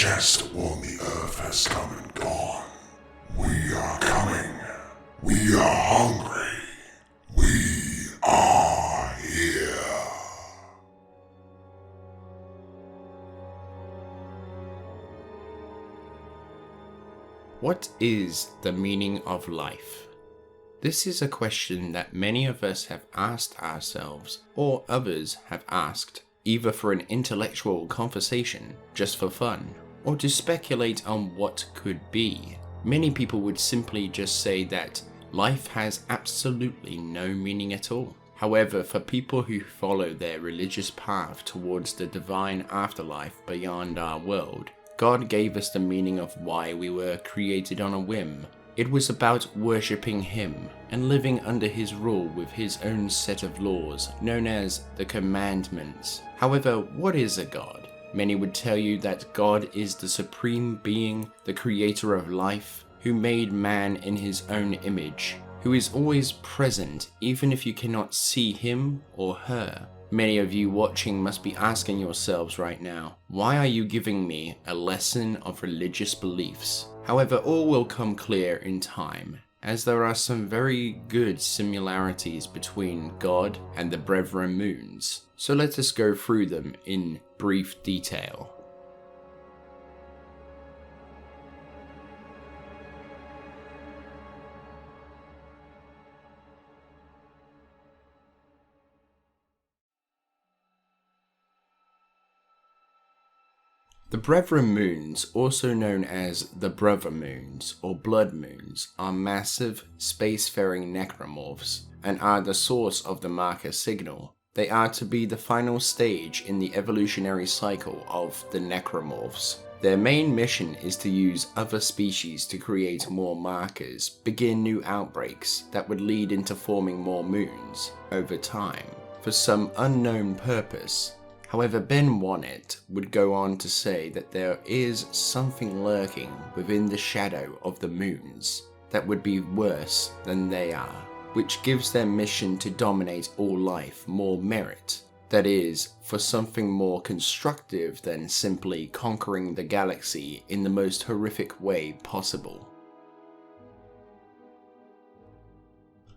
just when the earth has come and gone. We are coming. We are hungry. We are here. What is the meaning of life? This is a question that many of us have asked ourselves, or others have asked, either for an intellectual conversation, just for fun, or to speculate on what could be. Many people would simply just say that life has absolutely no meaning at all. However, for people who follow their religious path towards the divine afterlife beyond our world, God gave us the meaning of why we were created on a whim. It was about worshipping Him and living under His rule with His own set of laws, known as the commandments. However, what is a God? Many would tell you that God is the supreme being, the creator of life, who made man in His own image, who is always present even if you cannot see him or her. Many of you watching must be asking yourselves right now, why are you giving me a lesson of religious beliefs? However, all will come clear in time, as there are some very good similarities between God and the Brethren Moons. So let us go through them in brief detail. The Brethren Moons, also known as the Brother Moons or Blood Moons, are massive, spacefaring necromorphs and are the source of the marker signal. They are to be the final stage in the evolutionary cycle of the necromorphs. Their main mission is to use other species to create more markers, begin new outbreaks that would lead into forming more moons over time, for some unknown purpose. However, Ben Wannett would go on to say that there is something lurking within the shadow of the moons that would be worse than they are, which gives their mission to dominate all life more merit. That is, for something more constructive than simply conquering the galaxy in the most horrific way possible.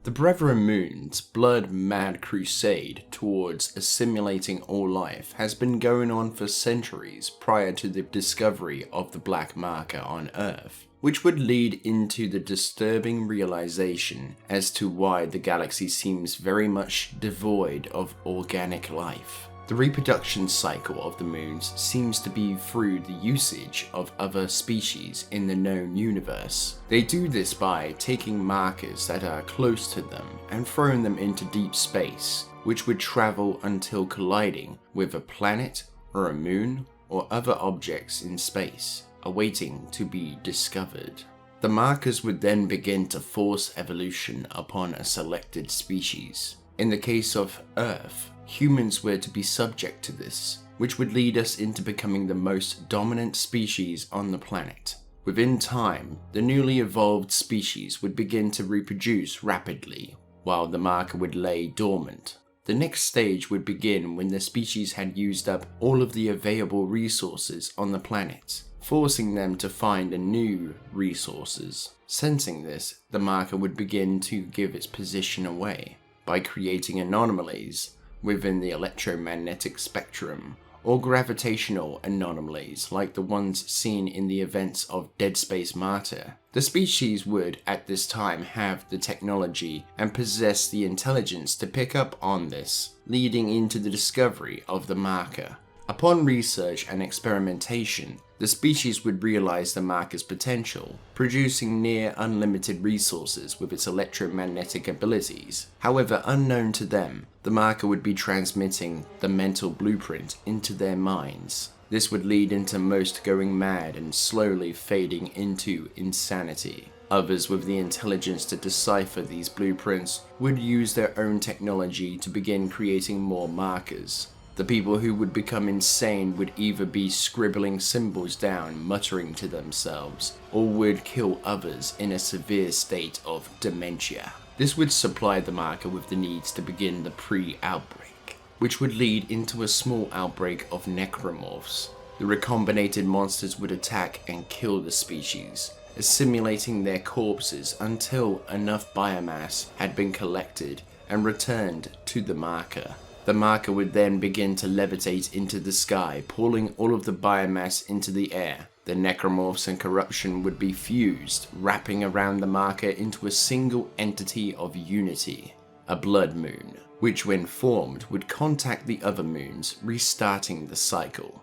The Brethren Moon's blood-mad crusade towards assimilating all life has been going on for centuries prior to the discovery of the black marker on Earth, which would lead into the disturbing realization as to why the galaxy seems very much devoid of organic life. The reproduction cycle of the moons seems to be through the usage of other species in the known universe. They do this by taking markers that are close to them and throwing them into deep space, which would travel until colliding with a planet or a moon or other objects in space, awaiting to be discovered. The markers would then begin to force evolution upon a selected species. In the case of Earth, humans were to be subject to this, which would lead us into becoming the most dominant species on the planet. Within time, the newly evolved species would begin to reproduce rapidly, while the marker would lay dormant. The next stage would begin when the species had used up all of the available resources on the planet, forcing them to find new resources. Sensing this, the marker would begin to give its position away by creating anomalies within the electromagnetic spectrum, or gravitational anomalies like the ones seen in the events of Dead Space Martyr. The species would, at this time, have the technology and possess the intelligence to pick up on this, leading into the discovery of the marker. Upon research and experimentation, the species would realize the marker's potential, producing near unlimited resources with its electromagnetic abilities. However, unknown to them, the marker would be transmitting the mental blueprint into their minds. This would lead into most going mad and slowly fading into insanity. Others with the intelligence to decipher these blueprints would use their own technology to begin creating more markers. The people who would become insane would either be scribbling symbols down, muttering to themselves, or would kill others in a severe state of dementia. This would supply the marker with the needs to begin the pre-outbreak, which would lead into a small outbreak of necromorphs. the recombinated monsters would attack and kill the species, assimilating their corpses until enough biomass had been collected and returned to the marker. The marker would then begin to levitate into the sky, pulling all of the biomass into the air. The necromorphs and corruption would be fused, wrapping around the marker into a single entity of unity, a blood moon, which when formed would contact the other moons, restarting the cycle.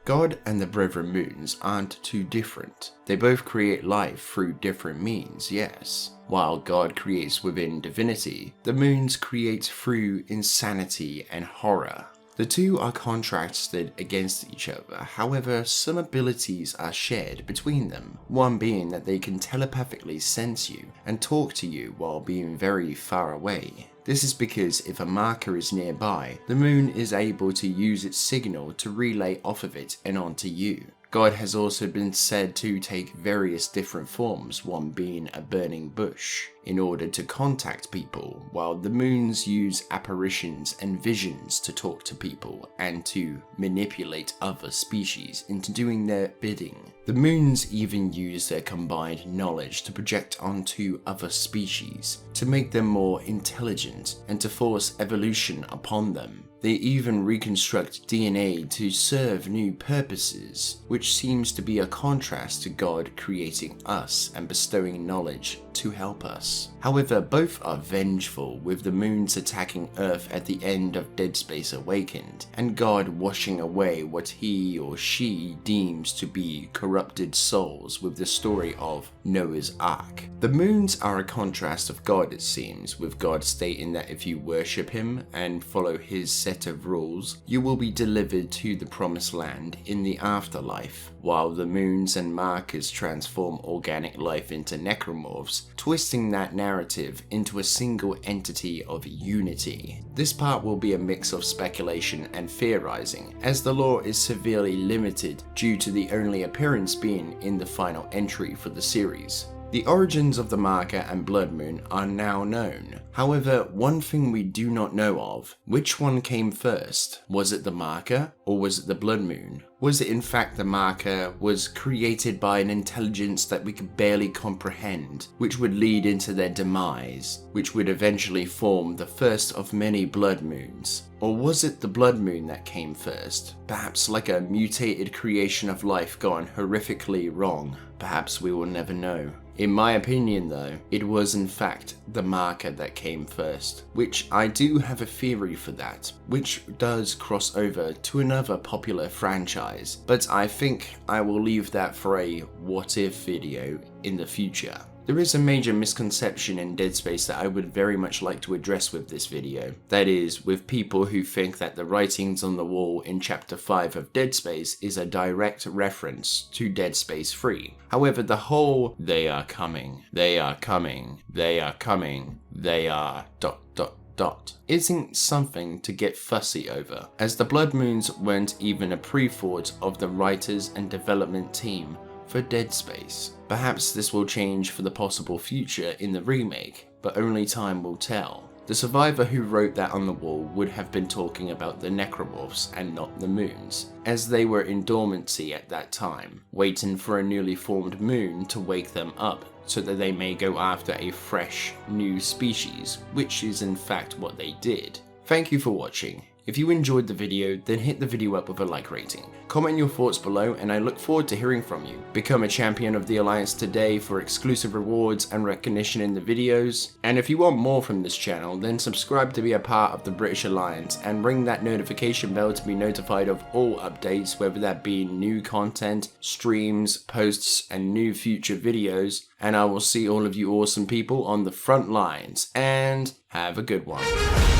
God and the brethren moons aren't too different. They both create life through different means, yes. While God creates within divinity, the moons create through insanity and horror. The two are contrasted against each other, however, some abilities are shared between them, one being that they can telepathically sense you and talk to you while being very far away. This is because if a marker is nearby, the moon is able to use its signal to relay off of it and onto you. God has also been said to take various different forms, one being a burning bush, in order to contact people, while the moons use apparitions and visions to talk to people and to manipulate other species into doing their bidding. The moons even use their combined knowledge to project onto other species, to make them more intelligent and to force evolution upon them. They even reconstruct DNA to serve new purposes, which seems to be a contrast to God creating us and bestowing knowledge to help us. However, both are vengeful, with the moons attacking Earth at the end of Dead Space Awakened, and God washing away what he or she deems to be corrupted souls with the story of Noah's Ark. The moons are a contrast of God, it seems, with God stating that if you worship him and follow his set of rules, you will be delivered to the promised land in the afterlife, while the moons and markers transform organic life into necromorphs, twisting that narrative into a single entity of unity. This part will be a mix of speculation and theorizing, as the lore is severely limited due to the only appearance being in the final entry for the series. The origins of the marker and blood moon are now known. However, one thing we do not know of, which one came first? Was it the marker or was it the blood moon? Was it in fact the marker was created by an intelligence that we could barely comprehend, which would lead into their demise, which would eventually form the first of many blood moons? Or was it the blood moon that came first? Perhaps like a mutated creation of life gone horrifically wrong. Perhaps we will never know. In my opinion though, it was in fact the marker that came first, which I do have a theory for that, which does cross over to another popular franchise, but I think I will leave that for a what if video in the future. There is a major misconception in Dead Space that I would very much like to address with this video. That is, with people who think that the writings on the wall in Chapter 5 of Dead Space is a direct reference to Dead Space 3. However, the whole "they are coming, they are coming, they are coming, they are ... isn't something to get fussy over, as the Blood Moons weren't even a pre-thought of the writers and development team for Dead Space. Perhaps this will change for the possible future in the remake, but only time will tell. The survivor who wrote that on the wall would have been talking about the necromorphs and not the moons, as they were in dormancy at that time, waiting for a newly formed moon to wake them up so that they may go after a fresh, new species, which is in fact what they did. Thank you for watching. If you enjoyed the video, then hit the video up with a like rating. Comment your thoughts below and I look forward to hearing from you. Become a champion of the Alliance today for exclusive rewards and recognition in the videos. And if you want more from this channel, then subscribe to be a part of the British Alliance and ring that notification bell to be notified of all updates, whether that be new content, streams, posts, and new future videos. And I will see all of you awesome people on the front lines, and have a good one.